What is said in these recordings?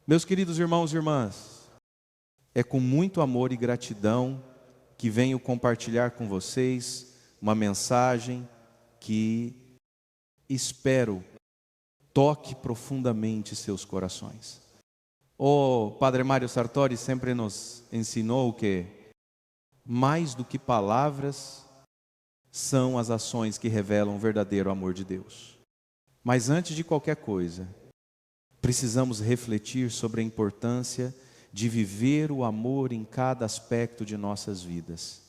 Meus queridos irmãos e irmãs, é com muito amor e gratidão que venho compartilhar com vocês uma mensagem que espero toque profundamente seus corações. O Padre Mário Sartori sempre nos ensinou que mais do que palavras são as ações que revelam o verdadeiro amor de Deus. Mas antes de qualquer coisa, precisamos refletir sobre a importância de viver o amor em cada aspecto de nossas vidas.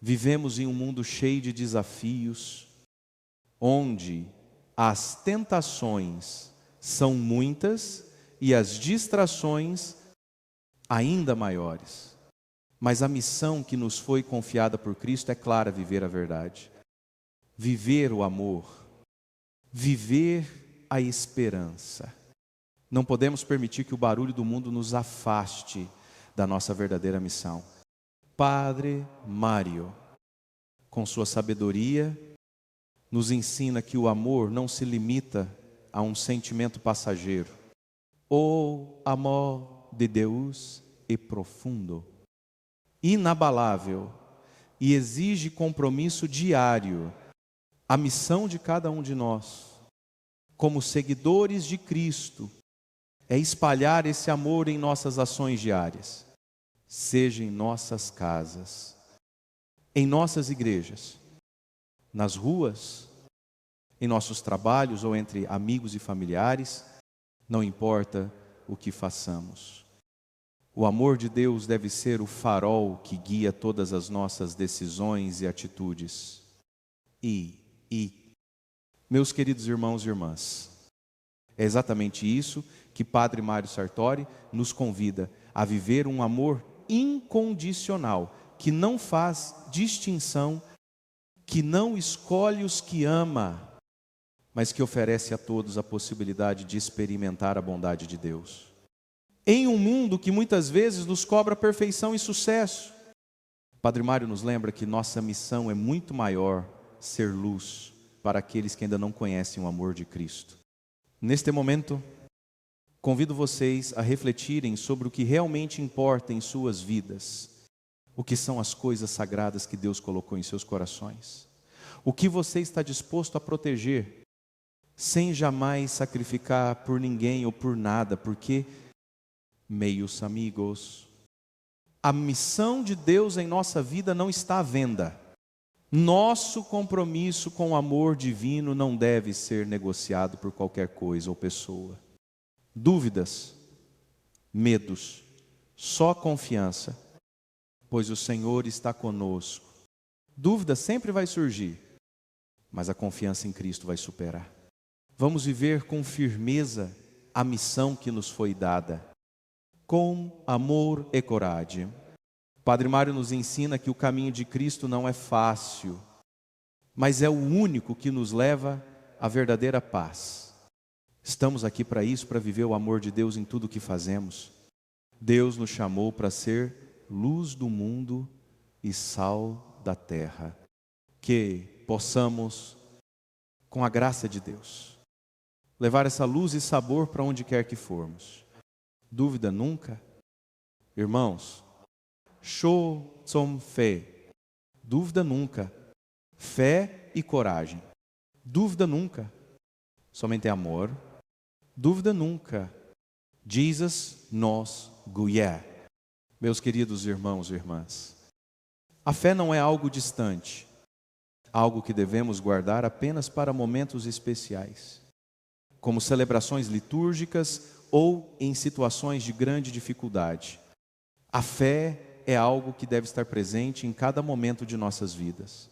Vivemos em um mundo cheio de desafios, onde as tentações são muitas e as distrações ainda maiores. Mas a missão que nos foi confiada por Cristo é clara: viver a verdade, viver o amor, viver a esperança. Não podemos permitir que o barulho do mundo nos afaste da nossa verdadeira missão. Padre Mário, com sua sabedoria, nos ensina que o amor não se limita a um sentimento passageiro. O amor de Deus é profundo, inabalável e exige compromisso diário. A missão de cada um de nós, como seguidores de Cristo, é espalhar esse amor em nossas ações diárias, seja em nossas casas, em nossas igrejas, nas ruas, em nossos trabalhos ou entre amigos e familiares. Não importa o que façamos. O amor de Deus deve ser o farol que guia todas as nossas decisões e atitudes. Meus queridos irmãos e irmãs, é exatamente isso que Padre Mário Sartori nos convida a viver: um amor incondicional, que não faz distinção, que não escolhe os que ama, mas que oferece a todos a possibilidade de experimentar a bondade de Deus. Em um mundo que muitas vezes nos cobra perfeição e sucesso, Padre Mário nos lembra que nossa missão é muito maior: ser luz para aqueles que ainda não conhecem o amor de Cristo. Neste momento, convido vocês a refletirem sobre o que realmente importa em suas vidas. O que são as coisas sagradas que Deus colocou em seus corações? O que você está disposto a proteger, sem jamais sacrificar por ninguém ou por nada? Porque, meus amigos, a missão de Deus em nossa vida não está à venda. Nosso compromisso com o amor divino não deve ser negociado por qualquer coisa ou pessoa. Dúvidas, medos, só confiança, pois o Senhor está conosco. Dúvida sempre vai surgir, mas a confiança em Cristo vai superar. Vamos viver com firmeza a missão que nos foi dada, com amor e coragem. Padre Mário nos ensina que o caminho de Cristo não é fácil, mas é o único que nos leva à verdadeira paz. Estamos aqui para isso, para viver o amor de Deus em tudo o que fazemos. Deus nos chamou para ser luz do mundo e sal da terra. Que possamos, com a graça de Deus, levar essa luz e sabor para onde quer que formos. Dúvida nunca. Irmãos, Sho som fé. Dúvida nunca. Fé e coragem. Dúvida nunca. Somente amor. Dúvida nunca. Jesus nos guia. Meus queridos irmãos e irmãs, a fé não é algo distante, algo que devemos guardar apenas para momentos especiais, como celebrações litúrgicas ou em situações de grande dificuldade. A fé é algo que deve estar presente em cada momento de nossas vidas.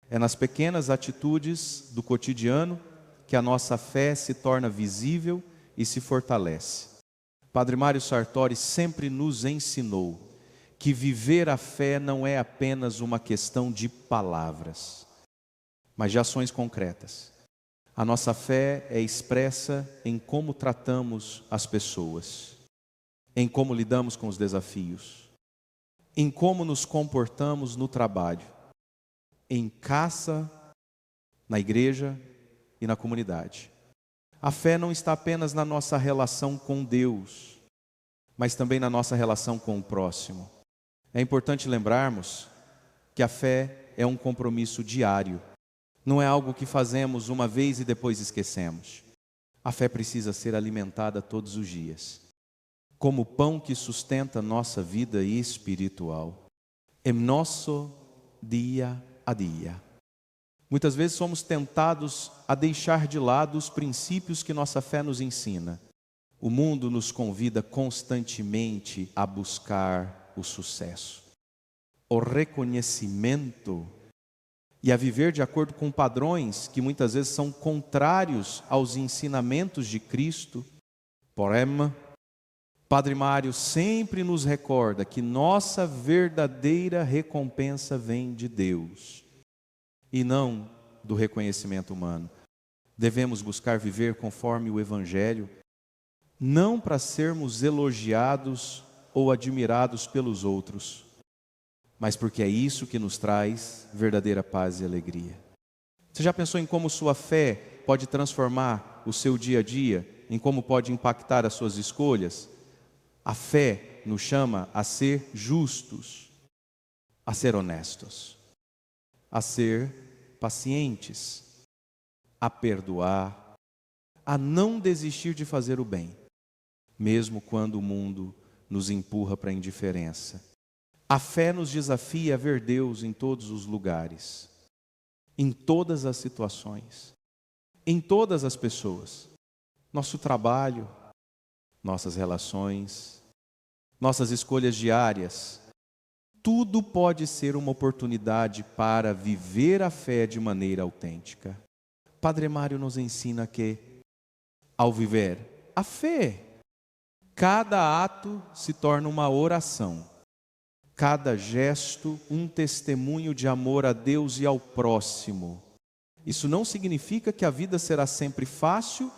É nas pequenas atitudes do cotidiano que a nossa fé se torna visível e se fortalece. Padre Mário Sartori sempre nos ensinou que viver a fé não é apenas uma questão de palavras, mas de ações concretas. A nossa fé é expressa em como tratamos as pessoas, em como lidamos com os desafios, em como nos comportamos no trabalho, em casa, na igreja e na comunidade. A fé não está apenas na nossa relação com Deus, mas também na nossa relação com o próximo. É importante lembrarmos que a fé é um compromisso diário. Não é algo que fazemos uma vez e depois esquecemos. A fé precisa ser alimentada todos os dias, como o pão que sustenta nossa vida espiritual, em nosso dia a dia. Muitas vezes somos tentados a deixar de lado os princípios que nossa fé nos ensina. O mundo nos convida constantemente a buscar o sucesso, o reconhecimento e a viver de acordo com padrões que muitas vezes são contrários aos ensinamentos de Cristo. Porém, Padre Mário sempre nos recorda que nossa verdadeira recompensa vem de Deus e não do reconhecimento humano. Devemos buscar viver conforme o Evangelho, não para sermos elogiados ou admirados pelos outros, mas porque é isso que nos traz verdadeira paz e alegria. Você já pensou em como sua fé pode transformar o seu dia a dia, em como pode impactar as suas escolhas? A fé nos chama a ser justos, a ser honestos, a ser pacientes, a perdoar, a não desistir de fazer o bem, mesmo quando o mundo nos empurra para a indiferença. A fé nos desafia a ver Deus em todos os lugares, em todas as situações, em todas as pessoas. Nosso trabalho, nossas relações, nossas escolhas diárias, tudo pode ser uma oportunidade para viver a fé de maneira autêntica. Padre Mário nos ensina que, ao viver a fé, cada ato se torna uma oração, cada gesto um testemunho de amor a Deus e ao próximo. Isso não significa que a vida será sempre fácil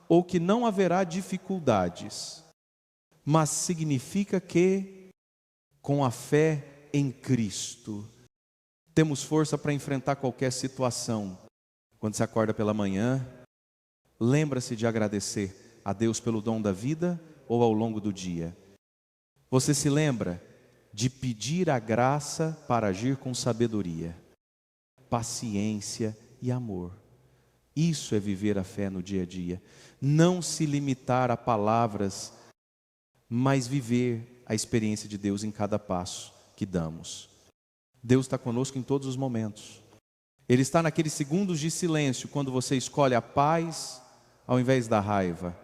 ou que não haverá dificuldades, mas significa que, com a fé em Cristo, temos força para enfrentar qualquer situação. Quando se acorda pela manhã, lembra-se de agradecer a Deus pelo dom da vida ou ao longo do dia. Você se lembra de pedir a graça para agir com sabedoria, paciência e amor. Isso é viver a fé no dia a dia. Não se limitar a palavras, mas viver a experiência de Deus em cada passo que damos. Deus está conosco em todos os momentos. Ele está naqueles segundos de silêncio, quando você escolhe a paz ao invés da raiva.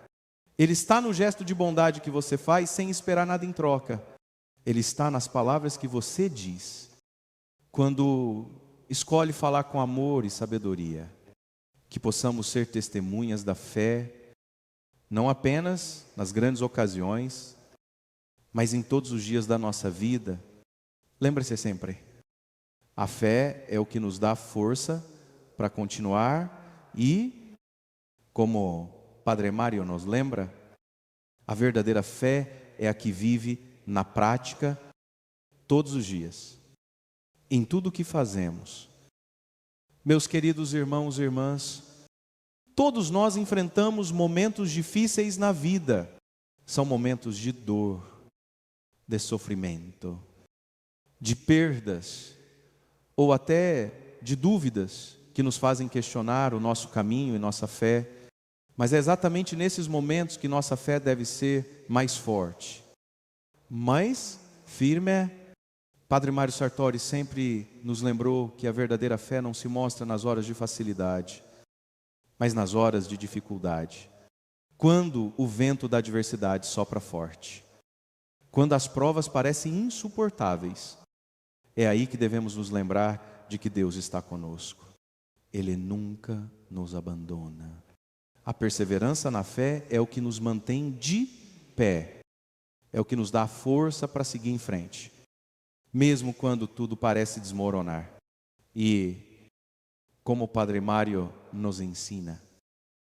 Ele está no gesto de bondade que você faz sem esperar nada em troca. Ele está nas palavras que você diz, quando escolhe falar com amor e sabedoria. Que possamos ser testemunhas da fé, não apenas nas grandes ocasiões, mas em todos os dias da nossa vida. Lembre-se sempre, a fé é o que nos dá força para continuar e, como Padre Mário nos lembra, a verdadeira fé é a que vive na prática, todos os dias, em tudo o que fazemos. Meus queridos irmãos e irmãs, todos nós enfrentamos momentos difíceis na vida. São momentos de dor, de sofrimento, de perdas, ou até de dúvidas que nos fazem questionar o nosso caminho e nossa fé. Mas é exatamente nesses momentos que nossa fé deve ser mais forte. Mais firme. Padre Mário Sartori sempre nos lembrou que a verdadeira fé não se mostra nas horas de facilidade, mas nas horas de dificuldade. Quando o vento da adversidade sopra forte, quando as provas parecem insuportáveis, é aí que devemos nos lembrar de que Deus está conosco. Ele nunca nos abandona. A perseverança na fé é o que nos mantém de pé. É o que nos dá força para seguir em frente, mesmo quando tudo parece desmoronar. E, como o Padre Mário nos ensina,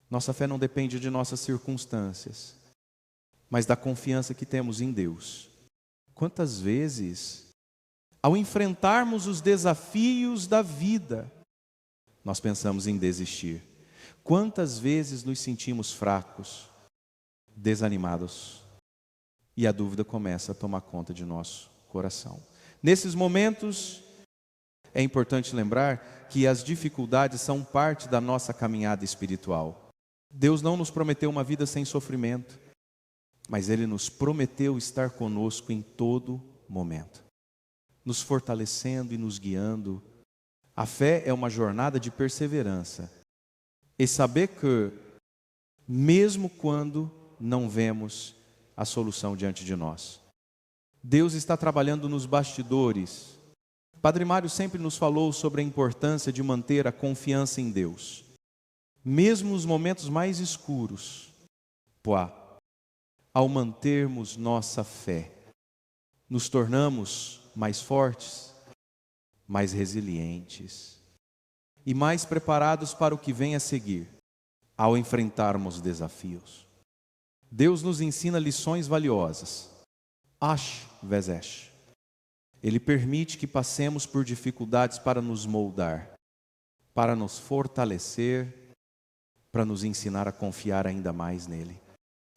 nossa fé não depende de nossas circunstâncias, mas da confiança que temos em Deus. Quantas vezes, ao enfrentarmos os desafios da vida, nós pensamos em desistir? Quantas vezes nos sentimos fracos, desanimados? e a dúvida começa a tomar conta de nosso coração. Nesses momentos, é importante lembrar que as dificuldades são parte da nossa caminhada espiritual. Deus não nos prometeu uma vida sem sofrimento, mas Ele nos prometeu estar conosco em todo momento, nos fortalecendo e nos guiando. A fé é uma jornada de perseverança e saber que, mesmo quando não vemos a solução diante de nós, Deus está trabalhando nos bastidores. Padre Mário sempre nos falou sobre a importância de manter a confiança em Deus, mesmo nos momentos mais escuros. Ao mantermos nossa fé, nos tornamos mais fortes, mais resilientes e mais preparados para o que vem a seguir, ao enfrentarmos desafios. Deus nos ensina lições valiosas. Ash Vezesh. Ele permite que passemos por dificuldades para nos moldar, para nos fortalecer, para nos ensinar a confiar ainda mais nele.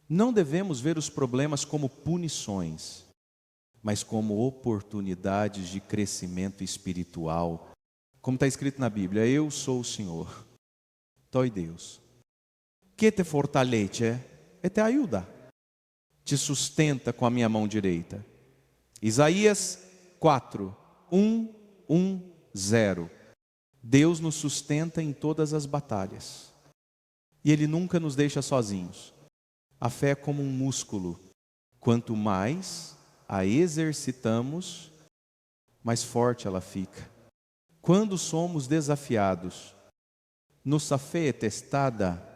Não devemos ver os problemas como punições, mas como oportunidades de crescimento espiritual. Como está escrito na Bíblia, eu sou o Senhor, toi Deus, que te fortalece e te ajuda, te sustenta com a minha mão direita. Isaías 4:1-1-0. Deus nos sustenta em todas as batalhas e Ele nunca nos deixa sozinhos. A fé é como um músculo, quanto mais a exercitamos, mais forte ela fica. Quando somos desafiados, nossa fé é testada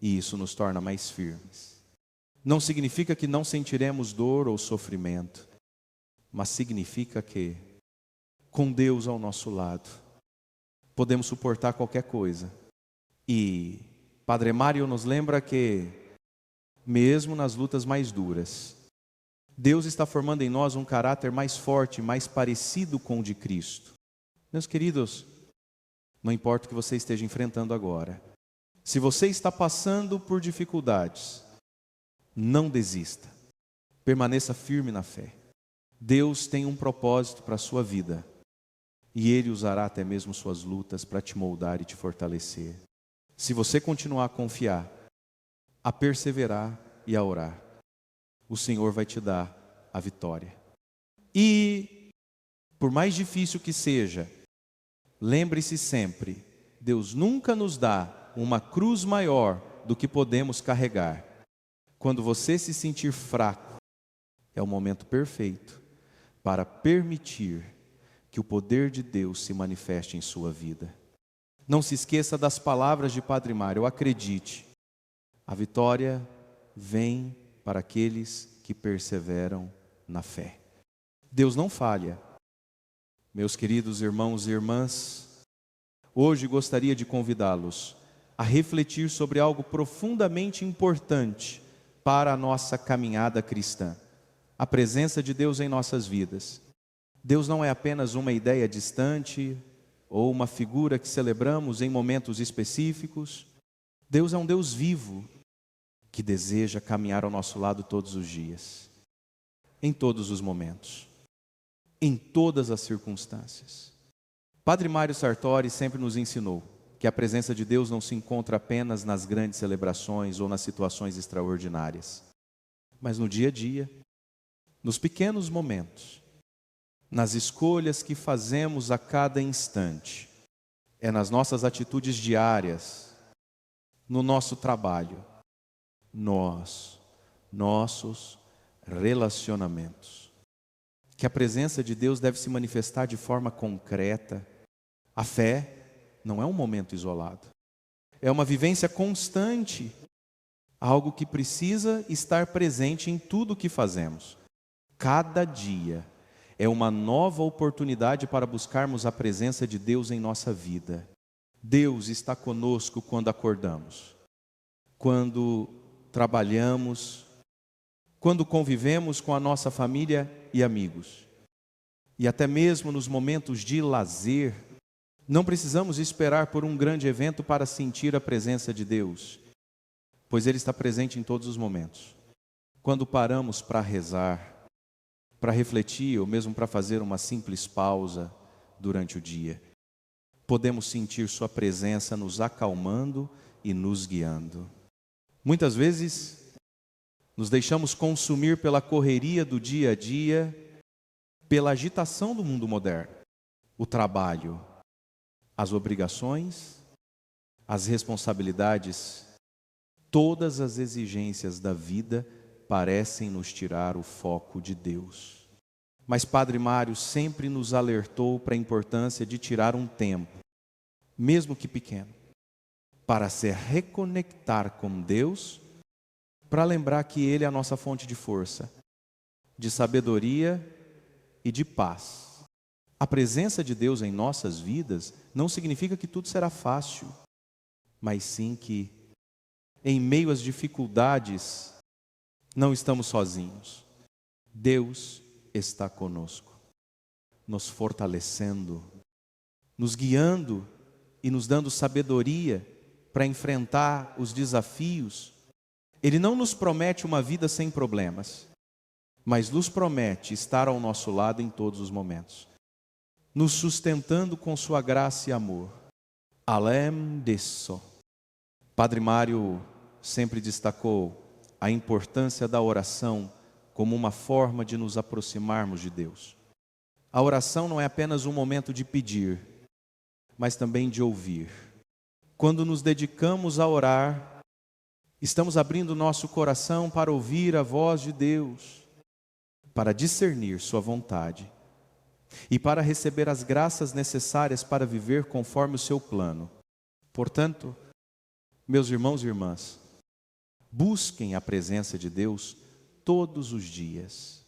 e isso nos torna mais firmes. Não significa que não sentiremos dor ou sofrimento, mas significa que, com Deus ao nosso lado, podemos suportar qualquer coisa. E Padre Mário nos lembra que, mesmo nas lutas mais duras, Deus está formando em nós um caráter mais forte, mais parecido com o de Cristo. Meus queridos, não importa o que você esteja enfrentando agora, se você está passando por dificuldades, não desista, permaneça firme na fé. Deus tem um propósito para a sua vida e Ele usará até mesmo suas lutas para te moldar e te fortalecer. Se você continuar a confiar, a perseverar e a orar, o Senhor vai te dar a vitória. E, por mais difícil que seja, lembre-se sempre, Deus nunca nos dá uma cruz maior do que podemos carregar. Quando você se sentir fraco, é o momento perfeito para permitir que o poder de Deus se manifeste em sua vida. Não se esqueça das palavras de Padre Mário, acredite, a vitória vem para aqueles que perseveram na fé. Deus não falha. Meus queridos irmãos e irmãs, hoje gostaria de convidá-los a refletir sobre algo profundamente importante para a nossa caminhada cristã: a presença de Deus em nossas vidas. Deus não é apenas uma ideia distante ou uma figura que celebramos em momentos específicos. Deus é um Deus vivo que deseja caminhar ao nosso lado todos os dias, em todos os momentos, em todas as circunstâncias. Padre Mário Sartori sempre nos ensinou que a presença de Deus não se encontra apenas nas grandes celebrações ou nas situações extraordinárias, mas no dia a dia, nos pequenos momentos, nas escolhas que fazemos a cada instante, é nas nossas atitudes diárias, no nosso trabalho, nossos relacionamentos, que a presença de Deus deve se manifestar de forma concreta. A fé não é um momento isolado, é uma vivência constante, algo que precisa estar presente em tudo o que fazemos. Cada dia é uma nova oportunidade para buscarmos a presença de Deus em nossa vida. Deus está conosco quando acordamos, quando trabalhamos, quando convivemos com a nossa família e amigos, e até mesmo nos momentos de lazer. Não precisamos esperar por um grande evento para sentir a presença de Deus, pois Ele está presente em todos os momentos. Quando paramos para rezar, para refletir ou mesmo para fazer uma simples pausa durante o dia, podemos sentir sua presença nos acalmando e nos guiando. Muitas vezes, nos deixamos consumir pela correria do dia a dia, pela agitação do mundo moderno, o trabalho, as obrigações, as responsabilidades, todas as exigências da vida parecem nos tirar o foco de Deus. Mas Padre Mário sempre nos alertou para a importância de tirar um tempo, mesmo que pequeno, para se reconectar com Deus, para lembrar que Ele é a nossa fonte de força, de sabedoria e de paz. A presença de Deus em nossas vidas não significa que tudo será fácil, mas sim que, em meio às dificuldades, não estamos sozinhos. Deus está conosco, nos fortalecendo, nos guiando e nos dando sabedoria para enfrentar os desafios. Ele não nos promete uma vida sem problemas, mas nos promete estar ao nosso lado em todos os momentos, nos sustentando com sua graça e amor. Além disso, Padre Mário sempre destacou a importância da oração como uma forma de nos aproximarmos de Deus. A oração não é apenas um momento de pedir, mas também de ouvir. Quando nos dedicamos a orar, estamos abrindo nosso coração para ouvir a voz de Deus, para discernir sua vontade e para receber as graças necessárias para viver conforme o seu plano. Portanto, meus irmãos e irmãs, busquem a presença de Deus todos os dias.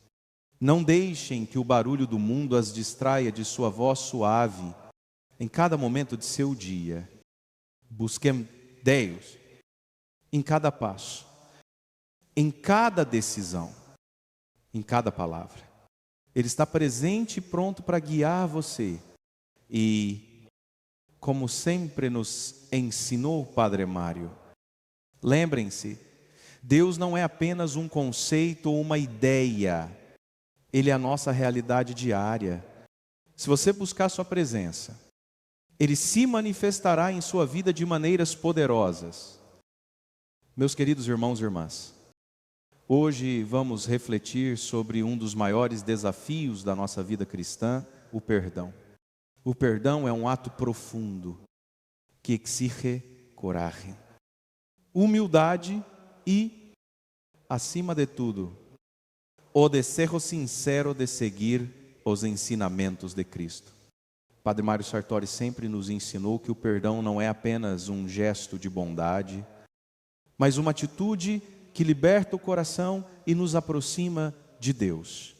Não deixem que o barulho do mundo as distraia de sua voz suave em cada momento de seu dia. Busquem Deus em cada passo, em cada decisão, em cada palavra. Ele está presente e pronto para guiar você. E, como sempre nos ensinou o Padre Mário, lembrem-se, Deus não é apenas um conceito ou uma ideia, Ele é a nossa realidade diária. Se você buscar sua presença, Ele se manifestará em sua vida de maneiras poderosas. Meus queridos irmãos e irmãs, hoje vamos refletir sobre um dos maiores desafios da nossa vida cristã, o perdão. O perdão é um ato profundo que exige coragem, humildade e, acima de tudo, o desejo sincero de seguir os ensinamentos de Cristo. Padre Mário Sartori sempre nos ensinou que o perdão não é apenas um gesto de bondade, mas uma atitude que liberta o coração e nos aproxima de Deus.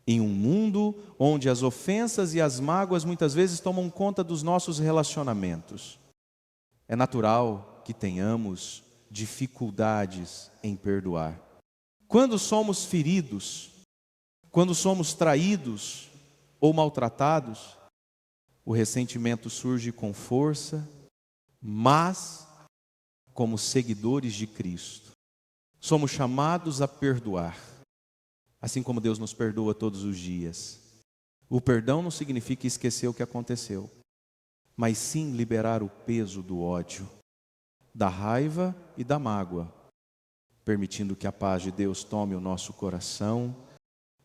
Em um mundo onde as ofensas e as mágoas muitas vezes tomam conta dos nossos relacionamentos, é natural que tenhamos dificuldades em perdoar. Quando somos feridos, quando somos traídos ou maltratados, o ressentimento surge com força, mas, como seguidores de Cristo, somos chamados a perdoar, assim como Deus nos perdoa todos os dias. O perdão não significa esquecer o que aconteceu, mas sim liberar o peso do ódio, da raiva e da mágoa, permitindo que a paz de Deus tome o nosso coração.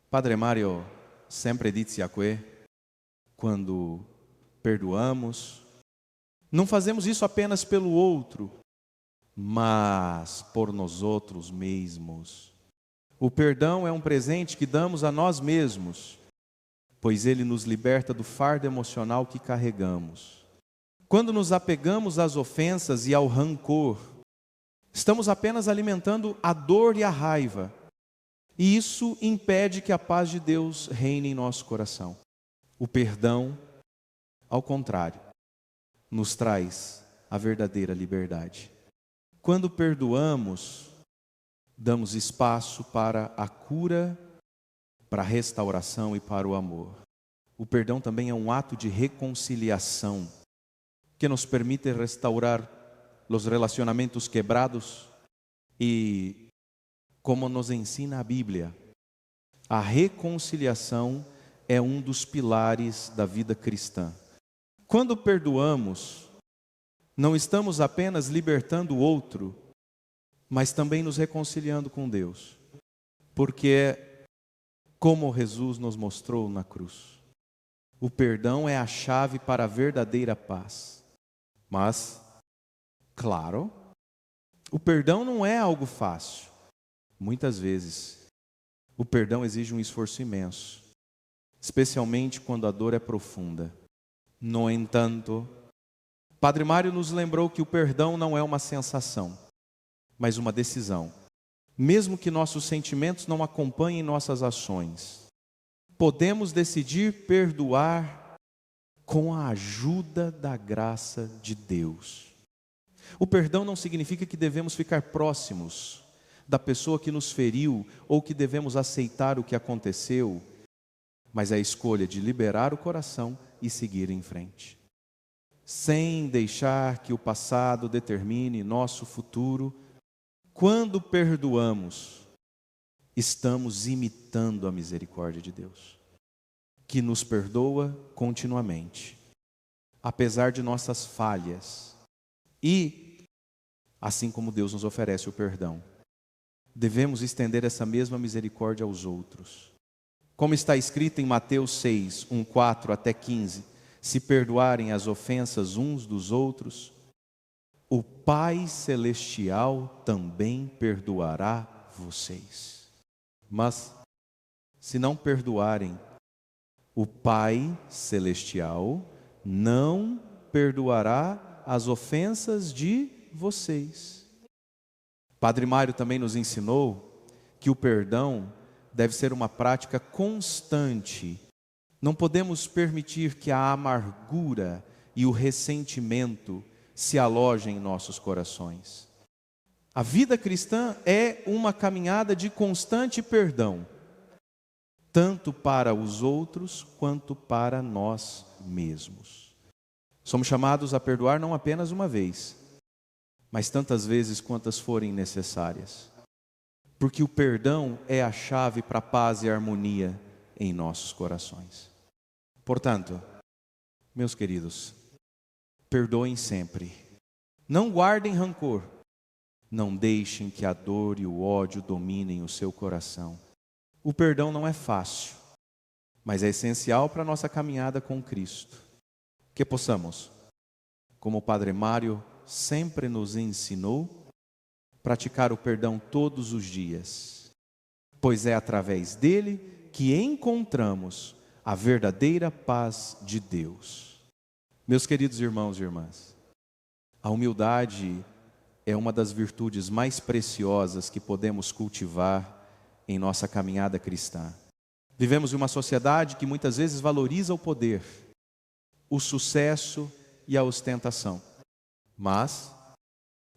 Padre Mário sempre disse a que, quando perdoamos, não fazemos isso apenas pelo outro, mas por nós outros mesmos. O perdão é um presente que damos a nós mesmos, pois ele nos liberta do fardo emocional que carregamos. Quando nos apegamos às ofensas e ao rancor, estamos apenas alimentando a dor e a raiva, e isso impede que a paz de Deus reine em nosso coração. O perdão, ao contrário, nos traz a verdadeira liberdade. Quando perdoamos, damos espaço para a cura, para a restauração e para o amor. O perdão também é um ato de reconciliação, que nos permite restaurar os relacionamentos quebrados e Como nos ensina a Bíblia, a reconciliação é um dos pilares da vida cristã. Quando perdoamos, não estamos apenas libertando o outro, mas também nos reconciliando com Deus. Porque é como Jesus nos mostrou na cruz. O perdão é a chave para a verdadeira paz. Mas, claro, o perdão não é algo fácil. Muitas vezes, o perdão exige um esforço imenso, especialmente quando a dor é profunda. No entanto, Padre Mário nos lembrou que o perdão não é uma sensação, mas uma decisão. Mesmo que nossos sentimentos não acompanhem nossas ações, podemos decidir perdoar com a ajuda da graça de Deus. O perdão não significa que devemos ficar próximos da pessoa que nos feriu ou que devemos aceitar o que aconteceu, mas é a escolha de liberar o coração e seguir em frente, sem deixar que o passado determine nosso futuro. Quando perdoamos, estamos imitando a misericórdia de Deus, que nos perdoa continuamente, apesar de nossas falhas. E, assim como Deus nos oferece o perdão, devemos estender essa mesma misericórdia aos outros. Como está escrito em Mateus 6, 4 até 15, se perdoarem as ofensas uns dos outros, o Pai Celestial também perdoará vocês. Mas, se não perdoarem, o Pai Celestial não perdoará as ofensas de vocês. Padre Mário também nos ensinou que o perdão deve ser uma prática constante. Não podemos permitir que a amargura e o ressentimento se alojem em nossos corações. A vida cristã é uma caminhada de constante perdão, tanto para os outros quanto para nós mesmos. Somos chamados a perdoar não apenas uma vez, mas tantas vezes quantas forem necessárias. Porque o perdão é a chave para a paz e a harmonia em nossos corações. Portanto, meus queridos, perdoem sempre. Não guardem rancor. Não deixem que a dor e o ódio dominem o seu coração. O perdão não é fácil, mas é essencial para a nossa caminhada com Cristo. Que possamos, como o Padre Mário sempre nos ensinou, praticar o perdão todos os dias, pois é através dele que encontramos a verdadeira paz de Deus. Meus queridos irmãos e irmãs, a humildade é uma das virtudes mais preciosas que podemos cultivar em nossa caminhada cristã. Vivemos em uma sociedade que muitas vezes valoriza o poder, o sucesso e a ostentação. Mas,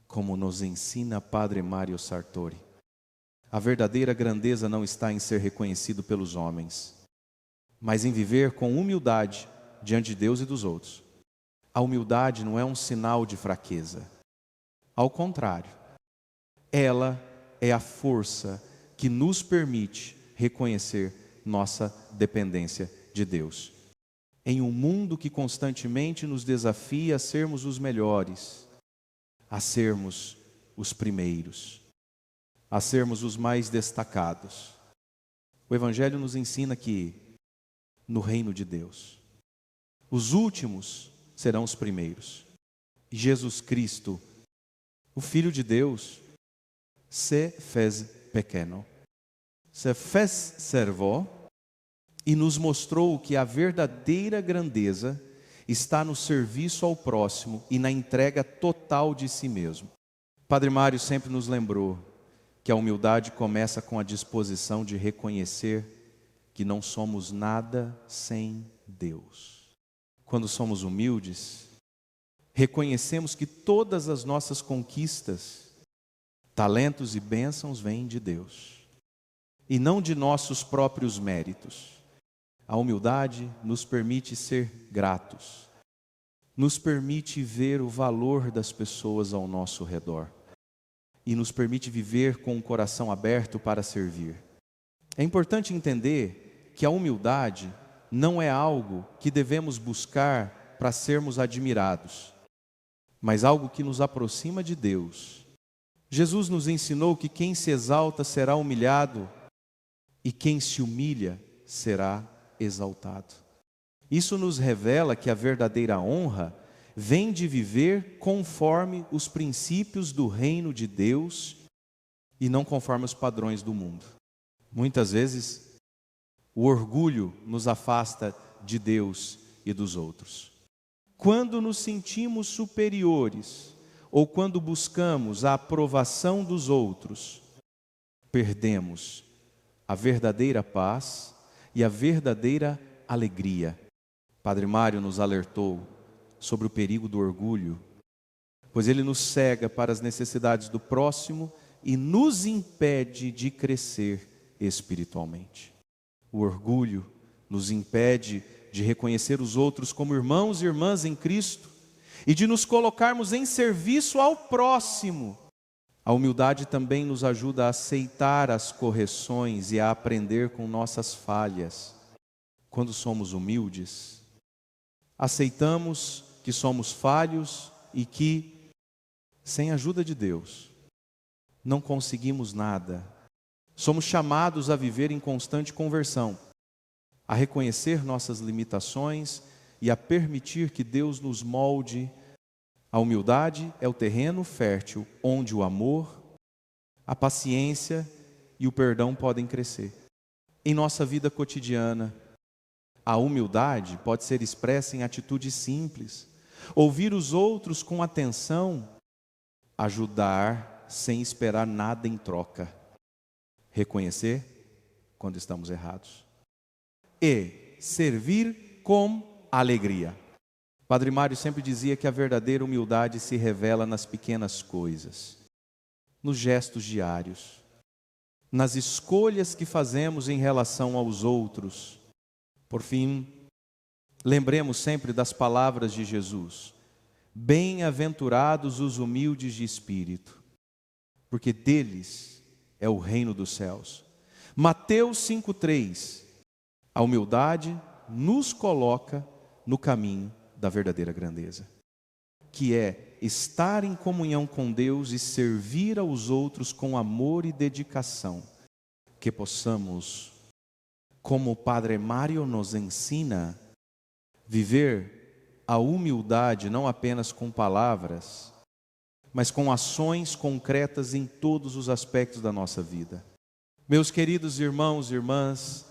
como nos ensina Padre Mário Sartori, a verdadeira grandeza não está em ser reconhecido pelos homens, mas em viver com humildade diante de Deus e dos outros. A humildade não é um sinal de fraqueza. Ao contrário, ela é a força que nos permite reconhecer nossa dependência de Deus. Em um mundo que constantemente nos desafia a sermos os melhores, a sermos os primeiros, a sermos os mais destacados. O Evangelho nos ensina que, no reino de Deus, os últimos serão os primeiros. E Jesus Cristo, o Filho de Deus, se fez pequeno, se fez servo e nos mostrou que a verdadeira grandeza está no serviço ao próximo e na entrega total de si mesmo. Padre Mário sempre nos lembrou que a humildade começa com a disposição de reconhecer que não somos nada sem Deus. Quando somos humildes, reconhecemos que todas as nossas conquistas, talentos e bênçãos vêm de Deus, e não de nossos próprios méritos. A humildade nos permite ser gratos, nos permite ver o valor das pessoas ao nosso redor. e nos permite viver com o coração aberto para servir. É importante entender que a humildade não é algo que devemos buscar para sermos admirados, mas algo que nos aproxima de Deus. Jesus nos ensinou que quem se exalta será humilhado e quem se humilha será exaltado. Isso nos revela que a verdadeira honra vem de viver conforme os princípios do reino de Deus e não conforme os padrões do mundo. Muitas vezes, o orgulho nos afasta de Deus e dos outros. Quando nos sentimos superiores ou quando buscamos a aprovação dos outros, perdemos a verdadeira paz e a verdadeira alegria. Padre Mário nos alertou sobre o perigo do orgulho, pois ele nos cega para as necessidades do próximo e nos impede de crescer espiritualmente. O orgulho nos impede de reconhecer os outros como irmãos e irmãs em Cristo e de nos colocarmos em serviço ao próximo. A humildade também nos ajuda a aceitar as correções e a aprender com nossas falhas. Quando somos humildes, aceitamos que somos falhos e que, sem a ajuda de Deus, não conseguimos nada. Somos chamados a viver em constante conversão, a reconhecer nossas limitações e a permitir que Deus nos molde. A humildade é o terreno fértil onde o amor, a paciência e o perdão podem crescer. Em nossa vida cotidiana, a humildade pode ser expressa em atitudes simples. Ouvir os outros com atenção, ajudar sem esperar nada em troca, reconhecer quando estamos errados e servir com alegria. Padre Mário sempre dizia que a verdadeira humildade se revela nas pequenas coisas, nos gestos diários, nas escolhas que fazemos em relação aos outros. Por fim, lembremos sempre das palavras de Jesus: bem-aventurados os humildes de espírito, porque deles é o reino dos céus. Mateus 5,3. A humildade nos coloca no caminho da verdadeira grandeza, que é estar em comunhão com Deus e servir aos outros com amor e dedicação, que possamos, como o Padre Mário nos ensina, viver a humildade não apenas com palavras, mas com ações concretas em todos os aspectos da nossa vida. Meus queridos irmãos e irmãs,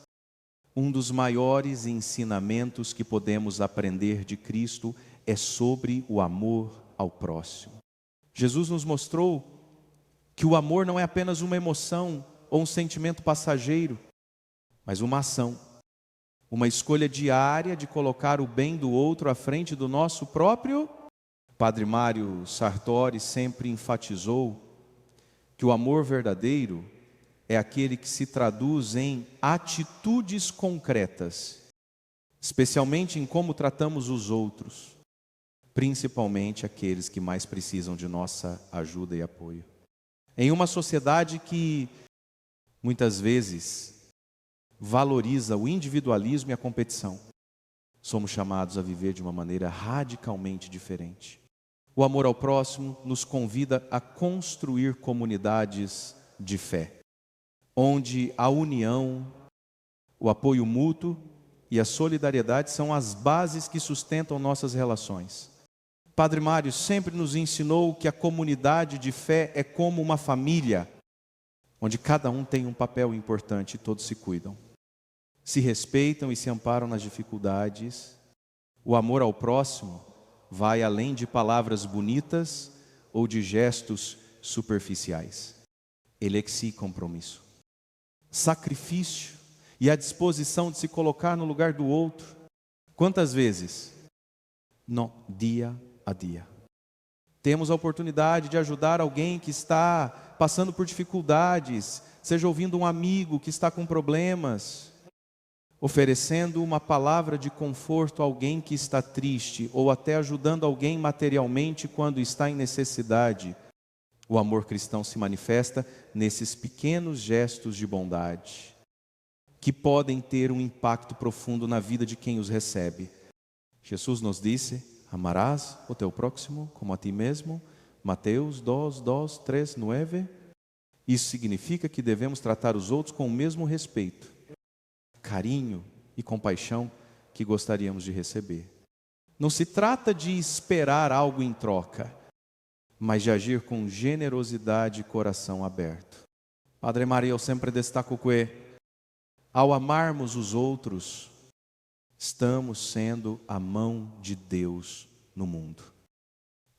um dos maiores ensinamentos que podemos aprender de Cristo é sobre o amor ao próximo. Jesus nos mostrou que o amor não é apenas uma emoção ou um sentimento passageiro, mas uma ação, uma escolha diária de colocar o bem do outro à frente do nosso próprio. Padre Mário Sartori sempre enfatizou que o amor verdadeiro é aquele que se traduz em atitudes concretas, especialmente em como tratamos os outros, principalmente aqueles que mais precisam de nossa ajuda e apoio. Em uma sociedade que muitas vezes valoriza o individualismo e a competição, somos chamados a viver de uma maneira radicalmente diferente. O amor ao próximo nos convida a construir comunidades de fé, onde a união, o apoio mútuo e a solidariedade são as bases que sustentam nossas relações. Padre Mário sempre nos ensinou que a comunidade de fé é como uma família, onde cada um tem um papel importante e todos se cuidam, se respeitam e se amparam nas dificuldades. O amor ao próximo vai além de palavras bonitas ou de gestos superficiais. Ele exige compromisso, sacrifício e a disposição de se colocar no lugar do outro. Quantas vezes, no dia a dia, temos a oportunidade de ajudar alguém que está passando por dificuldades, seja ouvindo um amigo que está com problemas, oferecendo uma palavra de conforto a alguém que está triste, ou até ajudando alguém materialmente quando está em necessidade. O amor cristão se manifesta nesses pequenos gestos de bondade, que podem ter um impacto profundo na vida de quem os recebe. Jesus nos disse: amarás o teu próximo como a ti mesmo. Mateus 2:3-9. Isso significa que devemos tratar os outros com o mesmo respeito, carinho e compaixão que gostaríamos de receber. Não se trata de esperar algo em troca, mas de agir com generosidade e coração aberto. Padre Mário, eu sempre destaco que, ao amarmos os outros, estamos sendo a mão de Deus no mundo,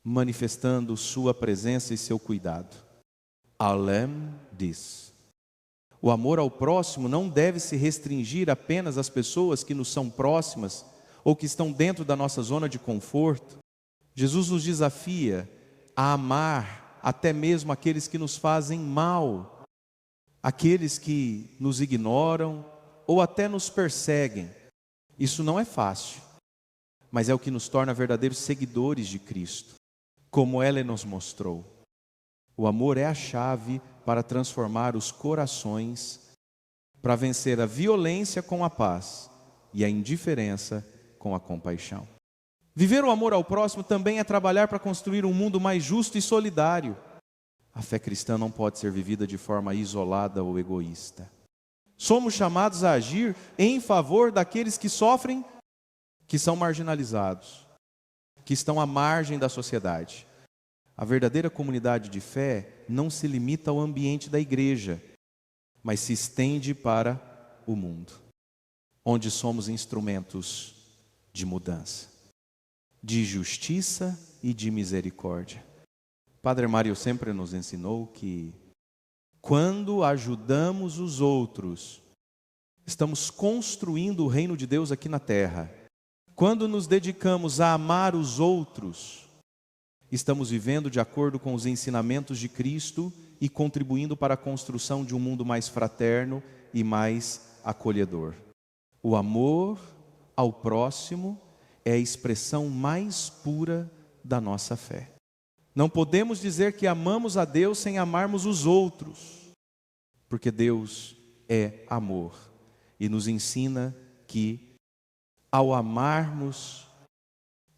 manifestando sua presença e seu cuidado. Além diz: o amor ao próximo não deve se restringir apenas às pessoas que nos são próximas ou que estão dentro da nossa zona de conforto. Jesus nos desafia a amar até mesmo aqueles que nos fazem mal, aqueles que nos ignoram ou até nos perseguem. Isso não é fácil, mas é o que nos torna verdadeiros seguidores de Cristo, como Ele nos mostrou. O amor é a chave para transformar os corações, para vencer a violência com a paz e a indiferença com a compaixão. Viver o amor ao próximo também é trabalhar para construir um mundo mais justo e solidário. A fé cristã não pode ser vivida de forma isolada ou egoísta. Somos chamados a agir em favor daqueles que sofrem, que são marginalizados, que estão à margem da sociedade. A verdadeira comunidade de fé não se limita ao ambiente da igreja, mas se estende para o mundo, onde somos instrumentos de mudança, de justiça e de misericórdia. Padre Mário sempre nos ensinou que quando ajudamos os outros, estamos construindo o reino de Deus aqui na terra. Quando nos dedicamos a amar os outros, estamos vivendo de acordo com os ensinamentos de Cristo e contribuindo para a construção de um mundo mais fraterno e mais acolhedor. O amor ao próximo é a expressão mais pura da nossa fé. Não podemos dizer que amamos a Deus sem amarmos os outros, porque Deus é amor e nos ensina que, ao amarmos,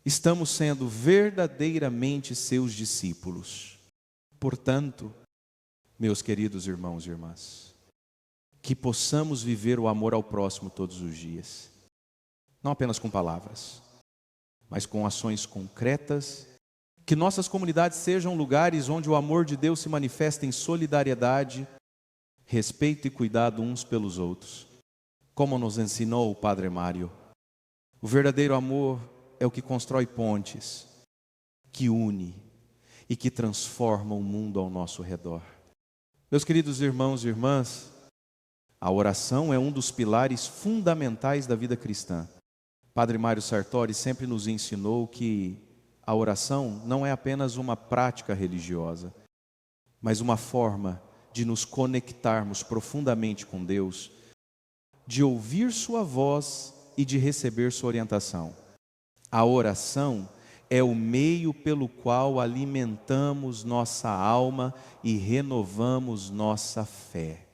estamos sendo verdadeiramente seus discípulos. Portanto, meus queridos irmãos e irmãs, que possamos viver o amor ao próximo todos os dias, não apenas com palavras, mas com ações concretas. Que nossas comunidades sejam lugares onde o amor de Deus se manifesta em solidariedade, respeito e cuidado uns pelos outros. Como nos ensinou o Padre Mário, o verdadeiro amor é o que constrói pontes, que une e que transforma o mundo ao nosso redor. Meus queridos irmãos e irmãs, a oração é um dos pilares fundamentais da vida cristã. Padre Mário Sartori sempre nos ensinou que a oração não é apenas uma prática religiosa, mas uma forma de nos conectarmos profundamente com Deus, de ouvir sua voz e de receber sua orientação. A oração é o meio pelo qual alimentamos nossa alma e renovamos nossa fé.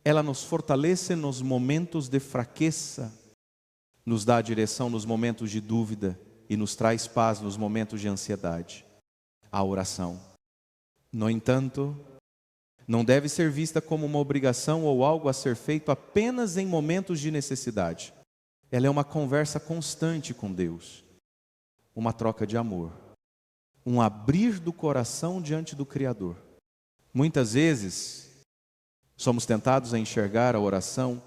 Ela nos fortalece nos momentos de fraqueza, nos dá direção nos momentos de dúvida e nos traz paz nos momentos de ansiedade. A oração, no entanto, não deve ser vista como uma obrigação ou algo a ser feito apenas em momentos de necessidade. Ela é uma conversa constante com Deus, uma troca de amor, um abrir do coração diante do Criador. Muitas vezes, somos tentados a enxergar a oração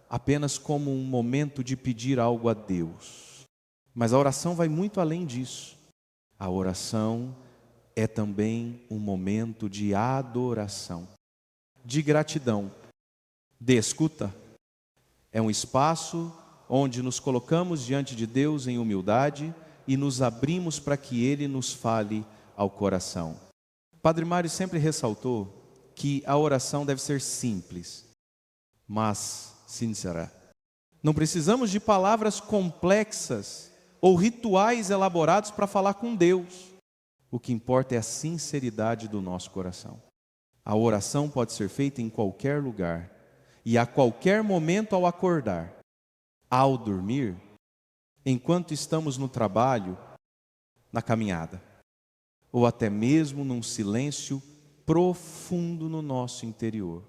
apenas como um momento de pedir algo a Deus. Mas a oração vai muito além disso. A oração é também um momento de adoração, de gratidão, de escuta. É um espaço onde nos colocamos diante de Deus em humildade e nos abrimos para que Ele nos fale ao coração. Padre Mário sempre ressaltou que a oração deve ser simples, mas sincera. Não precisamos de palavras complexas ou rituais elaborados para falar com Deus. O que importa é a sinceridade do nosso coração. A oração pode ser feita em qualquer lugar e a qualquer momento ao acordar, ao dormir, enquanto estamos no trabalho, na caminhada, ou até mesmo num silêncio profundo no nosso interior.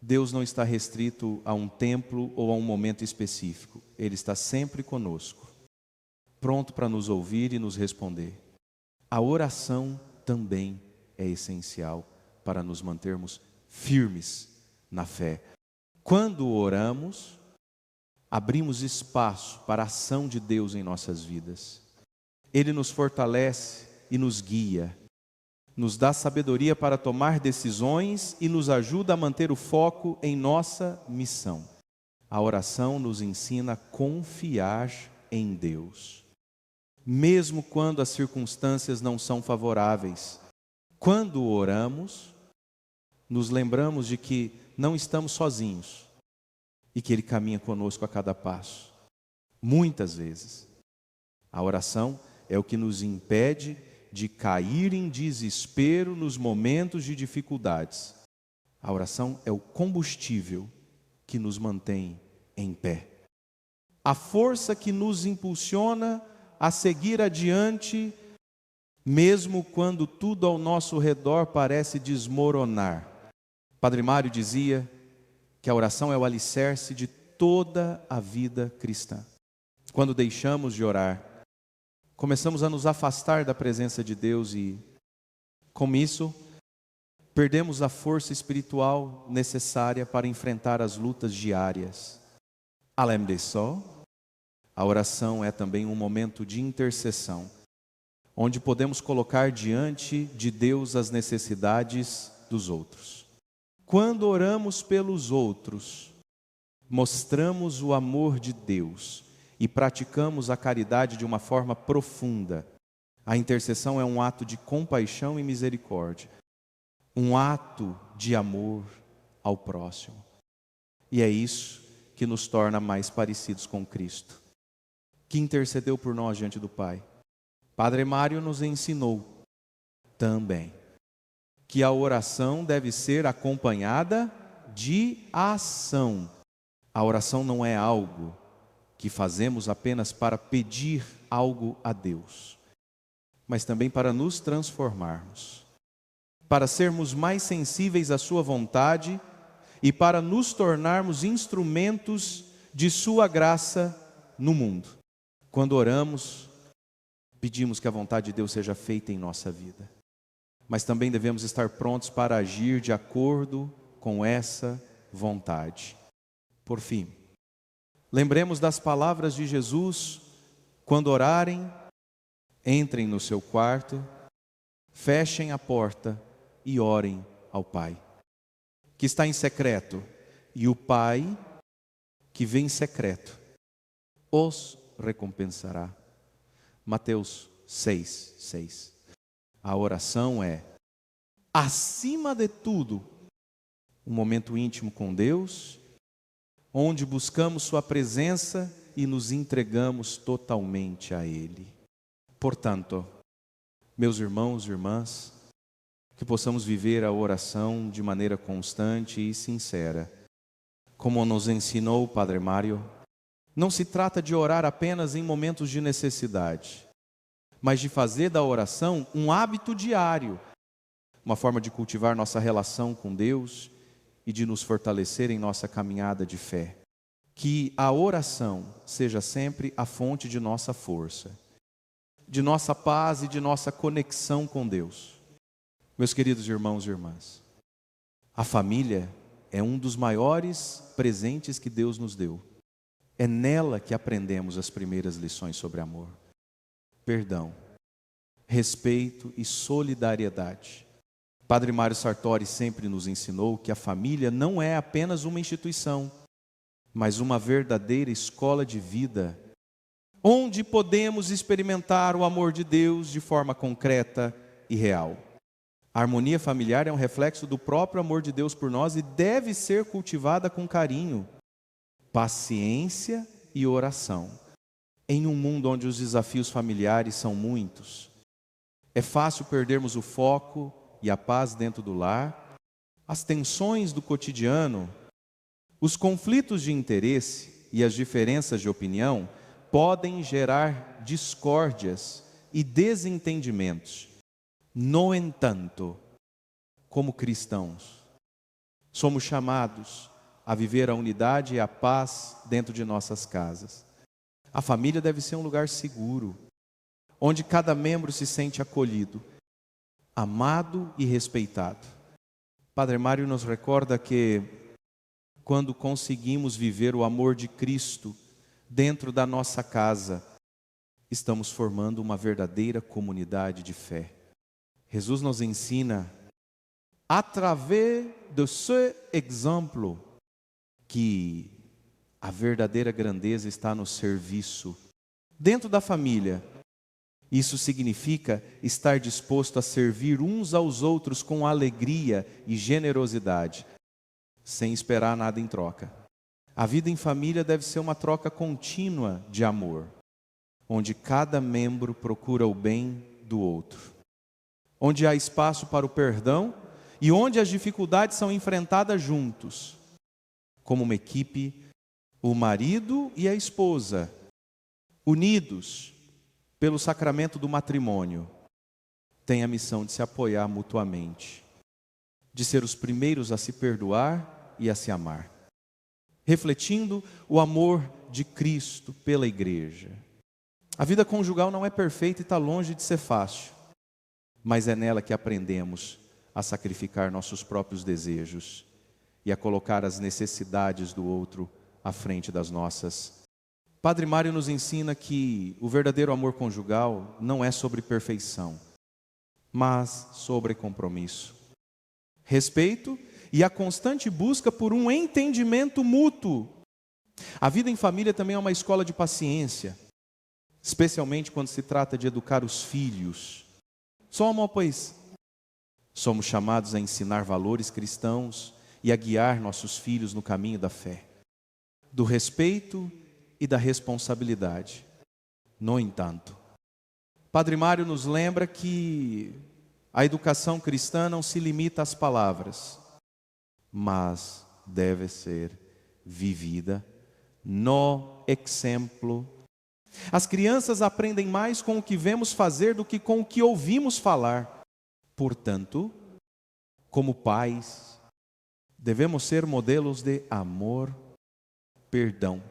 Deus não está restrito a um templo ou a um momento específico. Ele está sempre conosco, pronto para nos ouvir e nos responder. A oração também é essencial para nos mantermos firmes na fé. Quando oramos, abrimos espaço para a ação de Deus em nossas vidas. Ele nos fortalece e nos guia, nos dá sabedoria para tomar decisões e nos ajuda a manter o foco em nossa missão. A oração nos ensina a confiar em Deus, mesmo quando as circunstâncias não são favoráveis. Quando oramos, nos lembramos de que não estamos sozinhos e que Ele caminha conosco a cada passo. Muitas vezes, a oração é o que nos impede de cair em desespero nos momentos de dificuldades. A oração é o combustível que nos mantém em pé. A força que nos impulsiona a seguir adiante, mesmo quando tudo ao nosso redor parece desmoronar. Padre Mário dizia que a oração é o alicerce de toda a vida cristã. Quando deixamos de orar, começamos a nos afastar da presença de Deus e, com isso, perdemos a força espiritual necessária para enfrentar as lutas diárias. Além disso, a oração é também um momento de intercessão, onde podemos colocar diante de Deus as necessidades dos outros. Quando oramos pelos outros, mostramos o amor de Deus e praticamos a caridade de uma forma profunda. A intercessão é um ato de compaixão e misericórdia, um ato de amor ao próximo. E é isso que nos torna mais parecidos com Cristo, que intercedeu por nós diante do Pai. Padre Mário nos ensinou também que a oração deve ser acompanhada de ação. A oração não é algo que fazemos apenas para pedir algo a Deus, mas também para nos transformarmos, para sermos mais sensíveis à sua vontade e para nos tornarmos instrumentos de sua graça no mundo. Quando oramos, pedimos que a vontade de Deus seja feita em nossa vida, mas também devemos estar prontos para agir de acordo com essa vontade. Por fim, lembremos das palavras de Jesus: quando orarem, entrem no seu quarto, fechem a porta e orem ao Pai, que está em secreto, e o Pai, que vem em secreto, os recompensará. Mateus 6:6. A oração é, acima de tudo, um momento íntimo com Deus, onde buscamos sua presença e nos entregamos totalmente a Ele. Portanto, meus irmãos e irmãs, que possamos viver a oração de maneira constante e sincera. Como nos ensinou o Padre Mário, não se trata de orar apenas em momentos de necessidade, mas de fazer da oração um hábito diário, uma forma de cultivar nossa relação com Deus e de nos fortalecer em nossa caminhada de fé. Que a oração seja sempre a fonte de nossa força, de nossa paz e de nossa conexão com Deus. Meus queridos irmãos e irmãs, a família é um dos maiores presentes que Deus nos deu. É nela que aprendemos as primeiras lições sobre amor, perdão, respeito e solidariedade. Padre Mário Sartori sempre nos ensinou que a família não é apenas uma instituição, mas uma verdadeira escola de vida, onde podemos experimentar o amor de Deus de forma concreta e real. A harmonia familiar é um reflexo do próprio amor de Deus por nós e deve ser cultivada com carinho, paciência e oração. Em um mundo onde os desafios familiares são muitos, É fácil perdermos o foco e a paz dentro do lar. As tensões do cotidiano, os conflitos de interesse e as diferenças de opinião podem gerar discórdias e desentendimentos. No entanto, como cristãos, somos chamados a viver a unidade e a paz dentro de nossas casas. A família deve ser um lugar seguro, onde cada membro se sente acolhido, amado e respeitado. Padre Mário nos recorda que quando conseguimos viver o amor de Cristo dentro da nossa casa, estamos formando uma verdadeira comunidade de fé. Jesus nos ensina, através de ce exemplo, que a verdadeira grandeza está no serviço. Dentro da família, isso significa estar disposto a servir uns aos outros com alegria e generosidade, sem esperar nada em troca. A vida em família deve ser uma troca contínua de amor, onde cada membro procura o bem do outro, onde há espaço para o perdão e onde as dificuldades são enfrentadas juntos, como uma equipe, o marido e a esposa, unidos pelo sacramento do matrimônio, têm a missão de se apoiar mutuamente, de ser os primeiros a se perdoar e a se amar, refletindo o amor de Cristo pela igreja. A vida conjugal não é perfeita e está longe de ser fácil, mas é nela que aprendemos a sacrificar nossos próprios desejos e a colocar as necessidades do outro à frente das nossas. Padre Mário nos ensina que o verdadeiro amor conjugal não é sobre perfeição, mas sobre compromisso, respeito e a constante busca por um entendimento mútuo. A vida em família também é uma escola de paciência, especialmente quando se trata de educar os filhos. Pois somos chamados a ensinar valores cristãos e a guiar nossos filhos no caminho da fé, do respeito e da responsabilidade. No entanto, Padre Mário nos lembra que a educação cristã não se limita às palavras, mas deve ser vivida no exemplo. As crianças aprendem mais com o que vemos fazer do que com o que ouvimos falar. Portanto, como pais, devemos ser modelos de amor, perdão,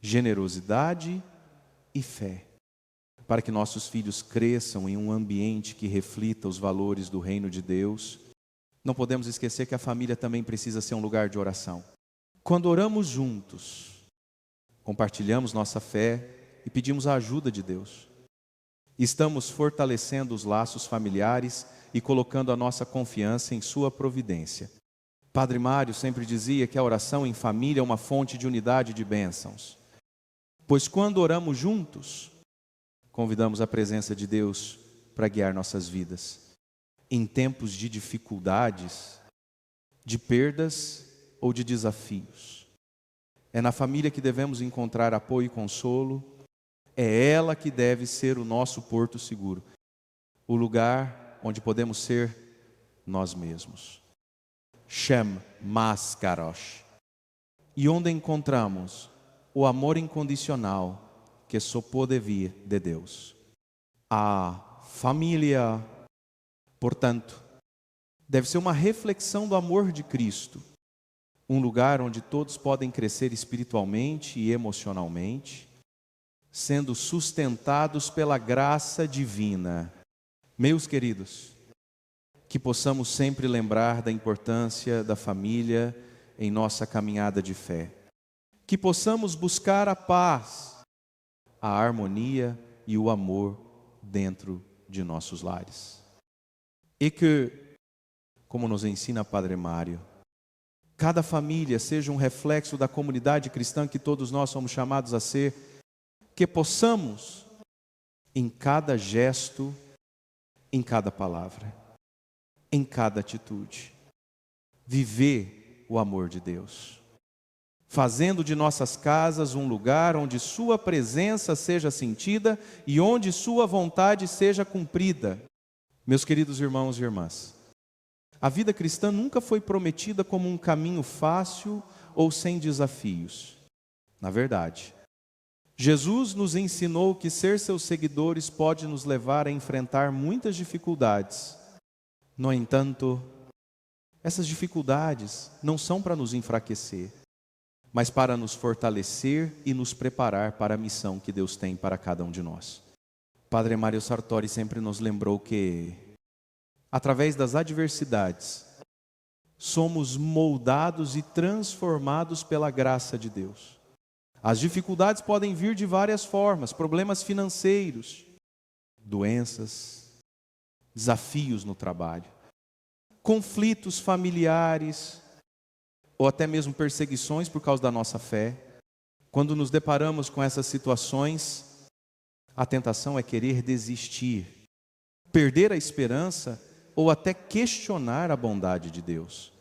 generosidade e fé, para que nossos filhos cresçam em um ambiente que reflita os valores do reino de Deus. Não podemos esquecer que a família também precisa ser um lugar de oração. Quando oramos juntos, compartilhamos nossa fé e pedimos a ajuda de Deus. Estamos fortalecendo os laços familiares e colocando a nossa confiança em sua providência. Padre Mário sempre dizia que a oração em família é uma fonte de unidade e de bênçãos. Pois quando oramos juntos, convidamos a presença de Deus para guiar nossas vidas. Em tempos de dificuldades, de perdas ou de desafios. É na família que devemos encontrar apoio e consolo. É ela que deve ser o nosso porto seguro. O lugar onde podemos ser nós mesmos. Shem Maskarosh. E onde encontramos o amor incondicional que só pode vir de Deus. A família, portanto, deve ser uma reflexão do amor de Cristo. Um lugar onde todos podem crescer espiritualmente e emocionalmente, sendo sustentados pela graça divina. Meus queridos, que possamos sempre lembrar da importância da família em nossa caminhada de fé. Que possamos buscar a paz, a harmonia e o amor dentro de nossos lares. E que, como nos ensina Padre Mário, cada família seja um reflexo da comunidade cristã que todos nós somos chamados a ser, que possamos, em cada gesto, em cada palavra, em cada atitude, viver o amor de Deus, fazendo de nossas casas um lugar onde sua presença seja sentida e onde sua vontade seja cumprida. Meus queridos irmãos e irmãs, a vida cristã nunca foi prometida como um caminho fácil ou sem desafios. Na verdade, Jesus nos ensinou que ser seus seguidores pode nos levar a enfrentar muitas dificuldades. No entanto, essas dificuldades não são para nos enfraquecer, mas para nos fortalecer e nos preparar para a missão que Deus tem para cada um de nós. Padre Mário Sartori sempre nos lembrou que, através das adversidades, somos moldados e transformados pela graça de Deus. As dificuldades podem vir de várias formas: problemas financeiros, doenças, desafios no trabalho, conflitos familiares, ou até mesmo perseguições por causa da nossa fé. Quando nos deparamos com essas situações, a tentação é querer desistir, perder a esperança ou até questionar a bondade de Deus.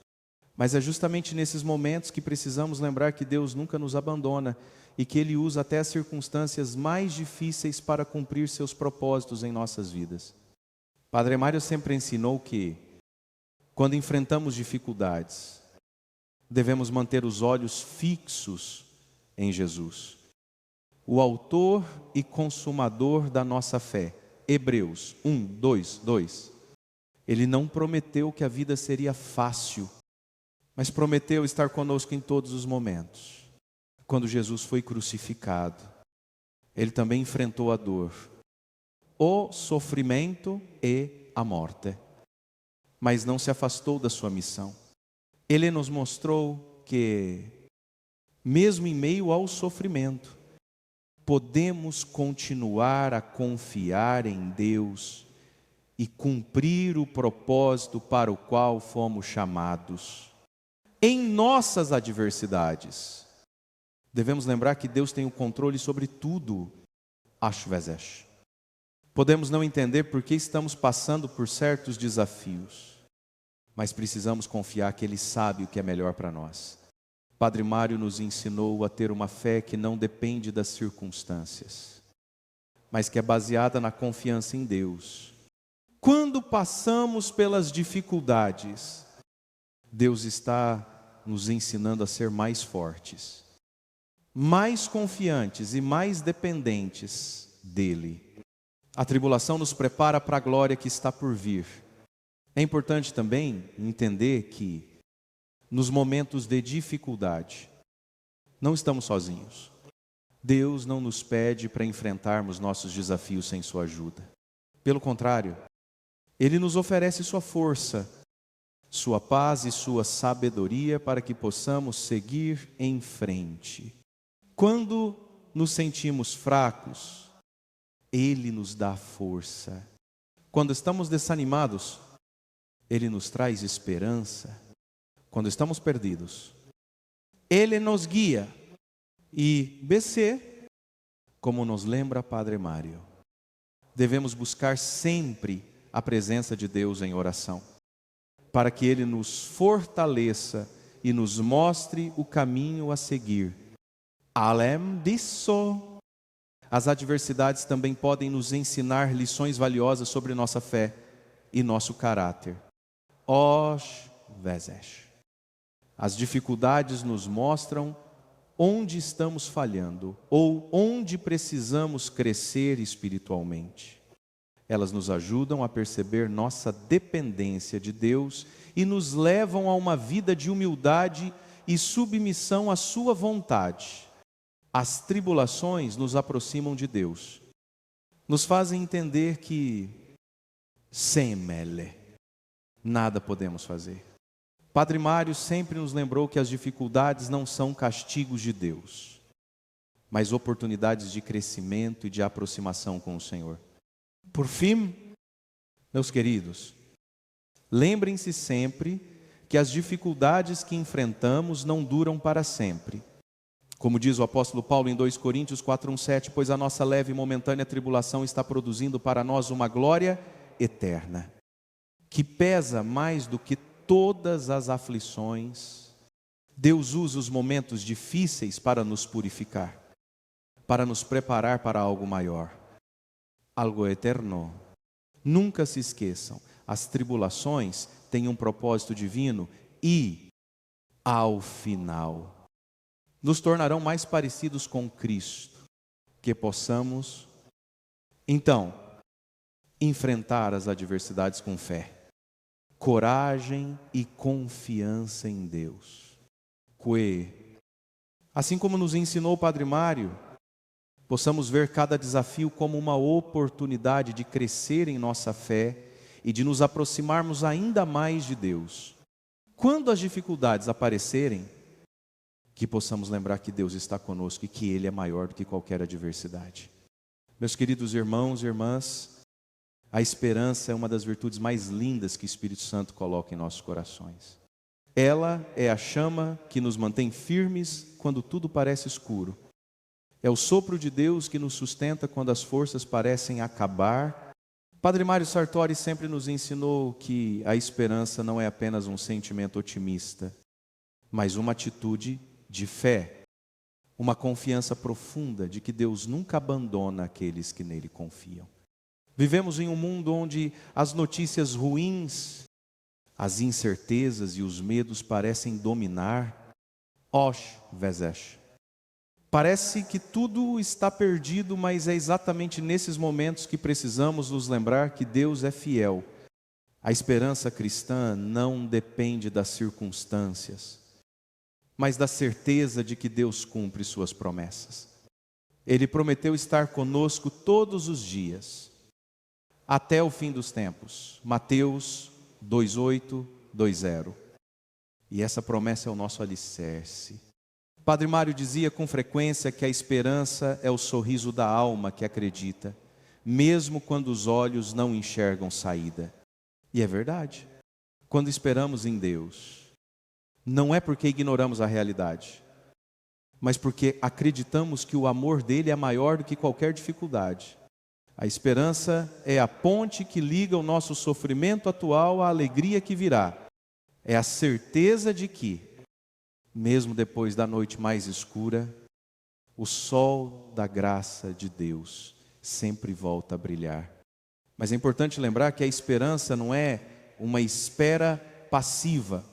Mas é justamente nesses momentos que precisamos lembrar que Deus nunca nos abandona e que Ele usa até as circunstâncias mais difíceis para cumprir seus propósitos em nossas vidas. Padre Mário sempre ensinou que, quando enfrentamos dificuldades, devemos manter os olhos fixos em Jesus, o autor e consumador da nossa fé. Hebreus 1:2. Ele não prometeu que a vida seria fácil, mas prometeu estar conosco em todos os momentos. Quando Jesus foi crucificado, Ele também enfrentou a dor, o sofrimento e a morte, mas não se afastou da sua missão. Ele nos mostrou que, mesmo em meio ao sofrimento, podemos continuar a confiar em Deus e cumprir o propósito para o qual fomos chamados. Em nossas adversidades, devemos lembrar que Deus tem o controle sobre tudo. Podemos não entender por que estamos passando por certos desafios, mas precisamos confiar que Ele sabe o que é melhor para nós. Padre Mário nos ensinou a ter uma fé que não depende das circunstâncias, mas que é baseada na confiança em Deus. Quando passamos pelas dificuldades, Deus está nos ensinando a ser mais fortes, mais confiantes e mais dependentes dEle. A tribulação nos prepara para a glória que está por vir. É importante também entender que, nos momentos de dificuldade, não estamos sozinhos. Deus não nos pede para enfrentarmos nossos desafios sem sua ajuda. Pelo contrário, Ele nos oferece sua força, sua paz e sua sabedoria para que possamos seguir em frente. Quando nos sentimos fracos, Ele nos dá força. Quando estamos desanimados, Ele nos traz esperança. Quando estamos perdidos, Ele nos guia. E BC, como nos lembra Padre Mário, devemos buscar sempre a presença de Deus em oração, para que Ele nos fortaleça e nos mostre o caminho a seguir. Além disso, as adversidades também podem nos ensinar lições valiosas sobre nossa fé e nosso caráter. Às vezes, as dificuldades nos mostram onde estamos falhando ou onde precisamos crescer espiritualmente. Elas nos ajudam a perceber nossa dependência de Deus e nos levam a uma vida de humildade e submissão à sua vontade. As tribulações nos aproximam de Deus, nos fazem entender que sem Ele nada podemos fazer. Padre Mário sempre nos lembrou que as dificuldades não são castigos de Deus, mas oportunidades de crescimento e de aproximação com o Senhor. Por fim, meus queridos, lembrem-se sempre que as dificuldades que enfrentamos não duram para sempre. Como diz o apóstolo Paulo em 2 Coríntios 4:1-7, pois a nossa leve e momentânea tribulação está produzindo para nós uma glória eterna, que pesa mais do que todas as aflições. Deus usa os momentos difíceis para nos purificar, para nos preparar para algo maior, algo eterno, Nunca se esqueçam, as tribulações têm um propósito divino e, ao final, nos tornarão mais parecidos com Cristo, que possamos, então, enfrentar as adversidades com fé, coragem e confiança em Deus. Assim como nos ensinou o Padre Mário, possamos ver cada desafio como uma oportunidade de crescer em nossa fé e de nos aproximarmos ainda mais de Deus. Quando as dificuldades aparecerem, que possamos lembrar que Deus está conosco e que Ele é maior do que qualquer adversidade. Meus queridos irmãos e irmãs, a esperança é uma das virtudes mais lindas que o Espírito Santo coloca em nossos corações. Ela é a chama que nos mantém firmes quando tudo parece escuro. É o sopro de Deus que nos sustenta quando as forças parecem acabar. Padre Mário Sartori sempre nos ensinou que a esperança não é apenas um sentimento otimista, mas uma atitude de fé, uma confiança profunda de que Deus nunca abandona aqueles que nele confiam. Vivemos em um mundo onde as notícias ruins, as incertezas e os medos parecem dominar. Osh Vezesh. Parece que tudo está perdido, mas é exatamente nesses momentos que precisamos nos lembrar que Deus é fiel. A esperança cristã não depende das circunstâncias, mas da certeza de que Deus cumpre suas promessas. Ele prometeu estar conosco todos os dias, até o fim dos tempos. Mateus 2:8, 2:0. E essa promessa é o nosso alicerce. Padre Mário dizia com frequência que a esperança é o sorriso da alma que acredita, mesmo quando os olhos não enxergam saída. E é verdade. Quando esperamos em Deus, não é porque ignoramos a realidade, mas porque acreditamos que o amor dele é maior do que qualquer dificuldade. A esperança é a ponte que liga o nosso sofrimento atual à alegria que virá. É a certeza de que, mesmo depois da noite mais escura, o sol da graça de Deus sempre volta a brilhar. Mas é importante lembrar que a esperança não é uma espera passiva.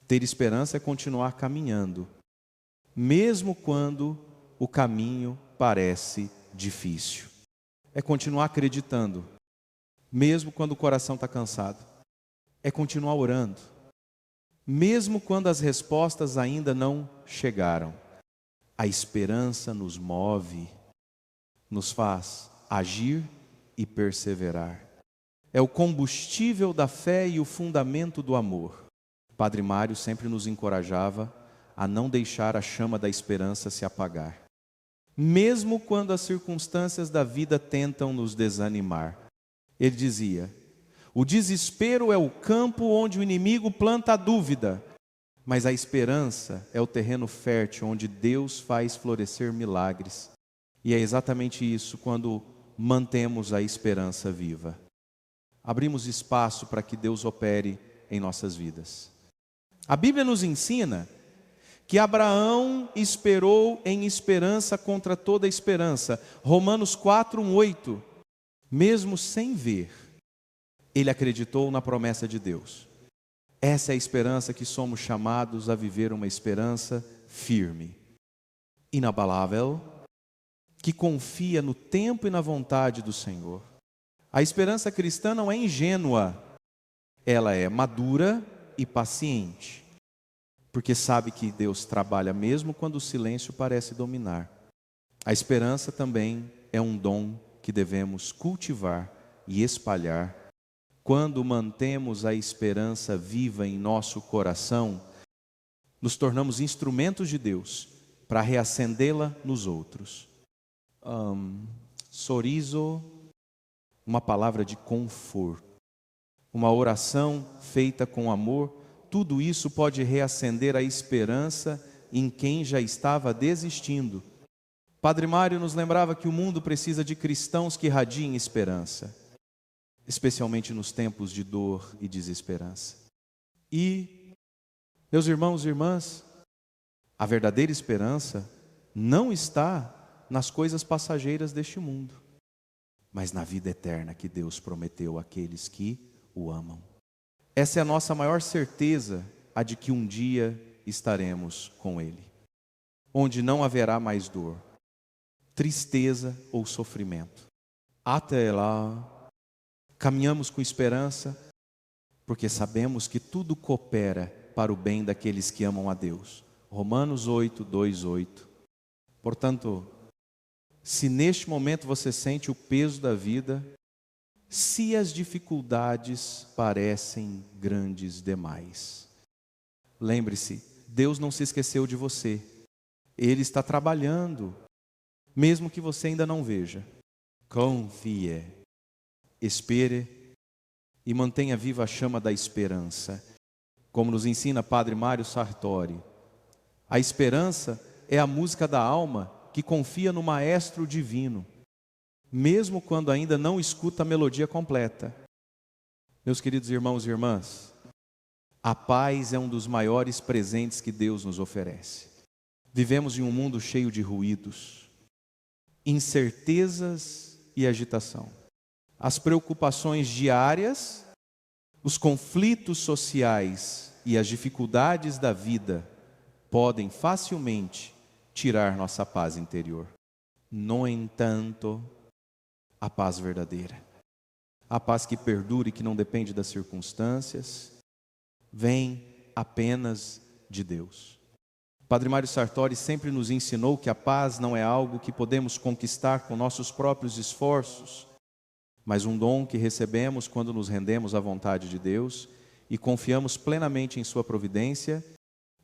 Ter esperança é continuar caminhando, mesmo quando o caminho parece difícil. É continuar acreditando, mesmo quando o coração está cansado. É continuar orando, mesmo quando as respostas ainda não chegaram. A esperança nos move, nos faz agir e perseverar. É o combustível da fé e o fundamento do amor. Padre Mário sempre nos encorajava a não deixar a chama da esperança se apagar, mesmo quando as circunstâncias da vida tentam nos desanimar. Ele dizia: o desespero é o campo onde o inimigo planta a dúvida, mas a esperança é o terreno fértil onde Deus faz florescer milagres. E é exatamente isso quando mantemos a esperança viva. Abrimos espaço para que Deus opere em nossas vidas. A Bíblia nos ensina que Abraão esperou em esperança contra toda esperança. Romanos 4:8. Mesmo sem ver, ele acreditou na promessa de Deus. Essa é a esperança que somos chamados a viver, uma esperança firme, inabalável, que confia no tempo e na vontade do Senhor. A esperança cristã não é ingênua, ela é madura e paciente, porque sabe que Deus trabalha mesmo quando o silêncio parece dominar. A esperança também é um dom que devemos cultivar e espalhar. Quando mantemos a esperança viva em nosso coração, nos tornamos instrumentos de Deus para reacendê-la nos outros. Sorriso, uma palavra de conforto, uma oração feita com amor, tudo isso pode reacender a esperança em quem já estava desistindo. Padre Mário nos lembrava que o mundo precisa de cristãos que radiem esperança, especialmente nos tempos de dor e desesperança. E, meus irmãos e irmãs, a verdadeira esperança não está nas coisas passageiras deste mundo. mas na vida eterna que Deus prometeu àqueles que o amam. Essa é a nossa maior certeza, a de que um dia estaremos com Ele, onde não haverá mais dor, tristeza ou sofrimento. Até lá, caminhamos com esperança, porque sabemos que tudo coopera para o bem daqueles que amam a Deus. Romanos 8, 2, 8. Portanto, se neste momento você sente o peso da vida, se as dificuldades parecem grandes demais, lembre-se, Deus não se esqueceu de você. Ele está trabalhando, mesmo que você ainda não veja. Confie, espere e mantenha viva a chama da esperança. Como nos ensina Padre Mário Sartori, a esperança é a música da alma que confia no Maestro Divino, mesmo quando ainda não escuta a melodia completa. Meus queridos irmãos e irmãs, a paz é um dos maiores presentes que Deus nos oferece. Vivemos em um mundo cheio de ruídos, incertezas e agitação. As preocupações diárias, os conflitos sociais e as dificuldades da vida podem facilmente tirar nossa paz interior. No entanto, a paz verdadeira, a paz que perdura e que não depende das circunstâncias, vem apenas de Deus. Padre Mário Sartori sempre nos ensinou que a paz não é algo que podemos conquistar com nossos próprios esforços, mas um dom que recebemos quando nos rendemos à vontade de Deus e confiamos plenamente em sua providência.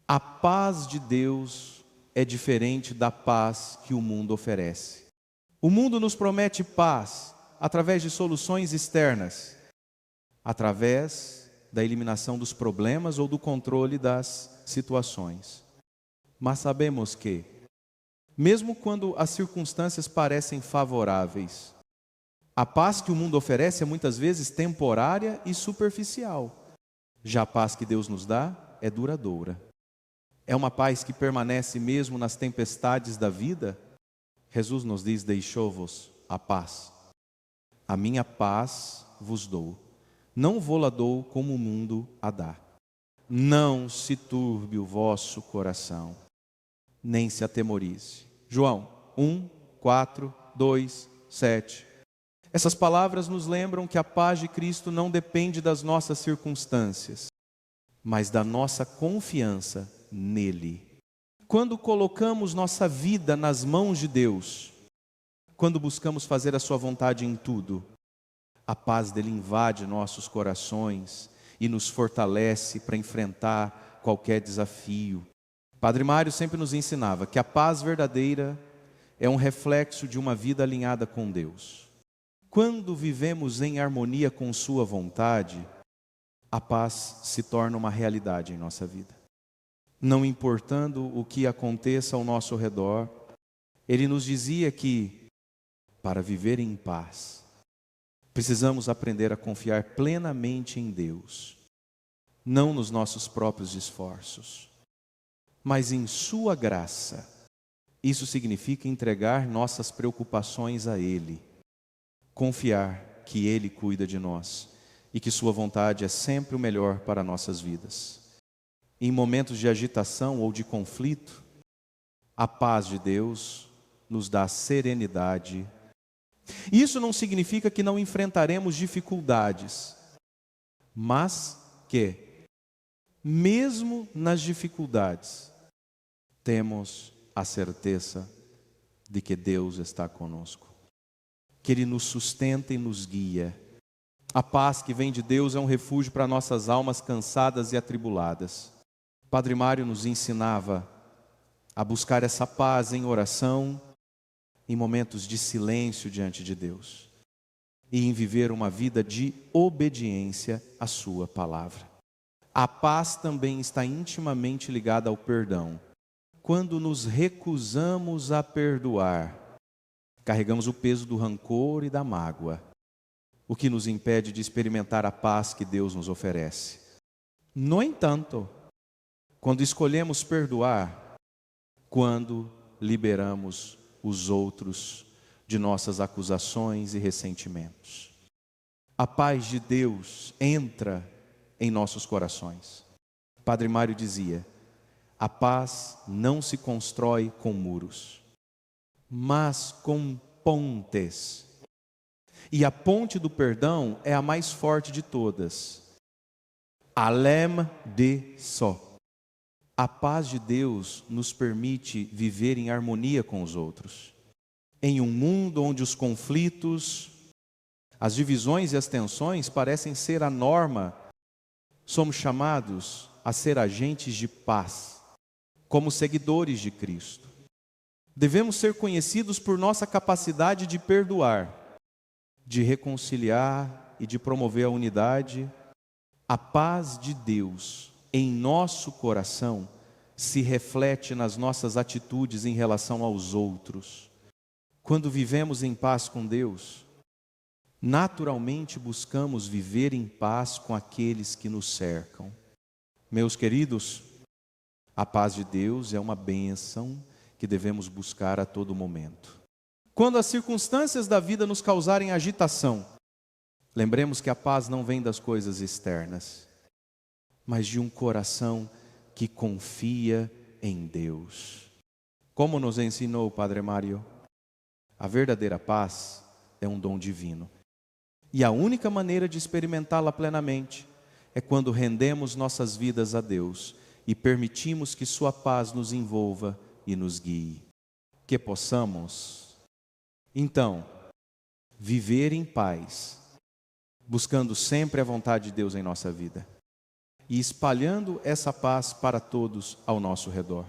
A paz de Deus é diferente da paz que o mundo oferece. O mundo nos promete paz através de soluções externas, através da eliminação dos problemas ou do controle das situações. Mas sabemos que, mesmo quando as circunstâncias parecem favoráveis, a paz que o mundo oferece é muitas vezes temporária e superficial. Já a paz que Deus nos dá é duradoura. É uma paz que permanece mesmo nas tempestades da vida. Jesus nos diz: deixou-vos a paz. A minha paz vos dou. Não vou-la dou como o mundo a dá. Não se turbe o vosso coração, nem se atemorize. João 1, 4, 2, 7. Essas palavras nos lembram que a paz de Cristo não depende das nossas circunstâncias, mas da nossa confiança nele. Quando colocamos nossa vida nas mãos de Deus, quando buscamos fazer a sua vontade em tudo, a paz dele invade nossos corações e nos fortalece para enfrentar qualquer desafio. Padre Mário sempre nos ensinava que a paz verdadeira é um reflexo de uma vida alinhada com Deus. Quando vivemos em harmonia com sua vontade, a paz se torna uma realidade em nossa vida. Não importando o que aconteça ao nosso redor, ele nos dizia que, para viver em paz, precisamos aprender a confiar plenamente em Deus, não nos nossos próprios esforços, mas em sua graça. Isso significa entregar nossas preocupações a Ele, confiar que Ele cuida de nós e que sua vontade é sempre o melhor para nossas vidas. Em momentos de agitação ou de conflito, a paz de Deus nos dá serenidade. Isso não significa que não enfrentaremos dificuldades, mas que, mesmo nas dificuldades, temos a certeza de que Deus está conosco, que Ele nos sustenta e nos guia. A paz que vem de Deus é um refúgio para nossas almas cansadas e atribuladas. Padre Mário nos ensinava a buscar essa paz em oração, em momentos de silêncio diante de Deus, e em viver uma vida de obediência à sua palavra. A paz também está intimamente ligada ao perdão. Quando nos recusamos a perdoar, carregamos o peso do rancor e da mágoa, o que nos impede de experimentar a paz que Deus nos oferece. No entanto, quando escolhemos perdoar, quando liberamos os outros, de nossas acusações e ressentimentos. A paz de Deus entra em nossos corações. Padre Mário dizia: a paz não se constrói com muros, mas com pontes. E a ponte do perdão é a mais forte de todas. Alem de só. A paz de Deus nos permite viver em harmonia com os outros. Em um mundo onde os conflitos, as divisões e as tensões parecem ser a norma, somos chamados a ser agentes de paz, como seguidores de Cristo. Devemos ser conhecidos por nossa capacidade de perdoar, de reconciliar e de promover a unidade. A paz de Deus em nosso coração se reflete nas nossas atitudes em relação aos outros. Quando vivemos em paz com Deus, naturalmente buscamos viver em paz com aqueles que nos cercam. Meus queridos, a paz de Deus é uma bênção que devemos buscar a todo momento. Quando as circunstâncias da vida nos causarem agitação, lembremos que a paz não vem das coisas externas, mas de um coração que confia em Deus. Como nos ensinou o Padre Mário, a verdadeira paz é um dom divino. E a única maneira de experimentá-la plenamente é quando rendemos nossas vidas a Deus e permitimos que sua paz nos envolva e nos guie. Que possamos, então, viver em paz, buscando sempre a vontade de Deus em nossa vida e espalhando essa paz para todos ao nosso redor.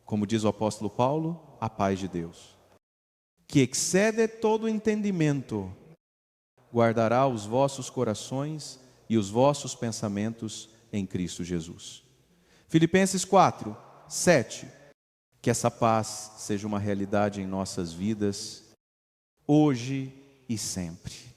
Como diz o apóstolo Paulo, a paz de Deus, que excede todo entendimento, guardará os vossos corações e os vossos pensamentos em Cristo Jesus. Filipenses 4, 7. Que essa paz seja uma realidade em nossas vidas, hoje e sempre.